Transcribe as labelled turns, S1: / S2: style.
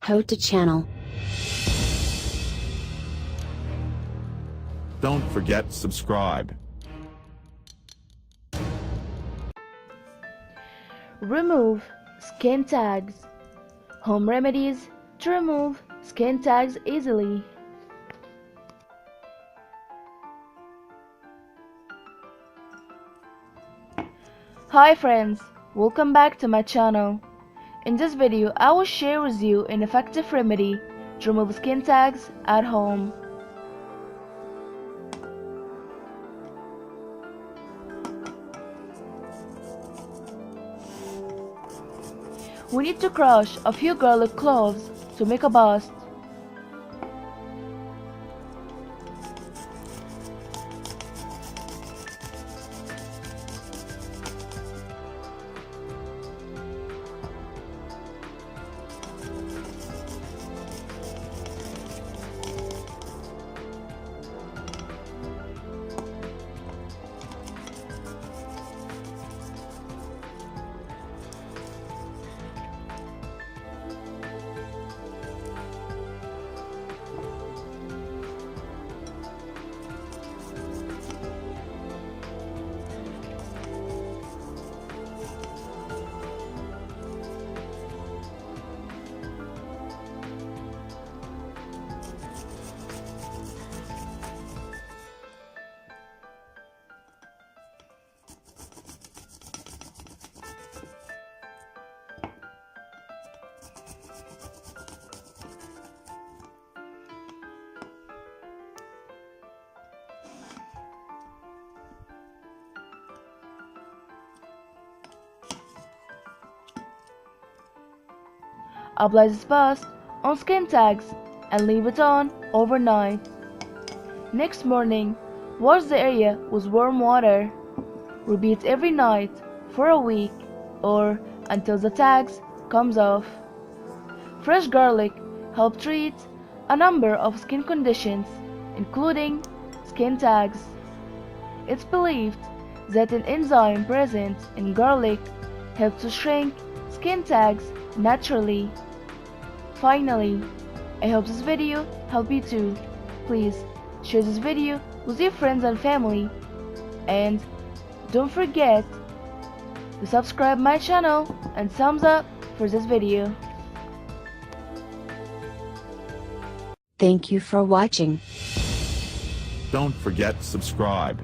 S1: How to channel.
S2: Don't forget subscribe.
S3: Remove skin tags. Home remedies to remove skin tags easily. Hi friends, welcome back to my channel. In this video, I will share with you an effective remedy to remove skin tags at home. We need to crush a few garlic cloves to make a paste. Apply this paste on skin tags and leave it on overnight. Next morning, wash the area with warm water. Repeat every night for a week or until the tags comes off. Fresh garlic helps treat a number of skin conditions, including skin tags. It's believed that an enzyme present in garlic helps to shrink skin tags naturally. Finally, I hope this video helped you too. Please share this video with your friends and family, and don't forget to subscribe my channel and thumbs up for this video.
S1: Thank you for watching.
S2: Don't forget subscribe.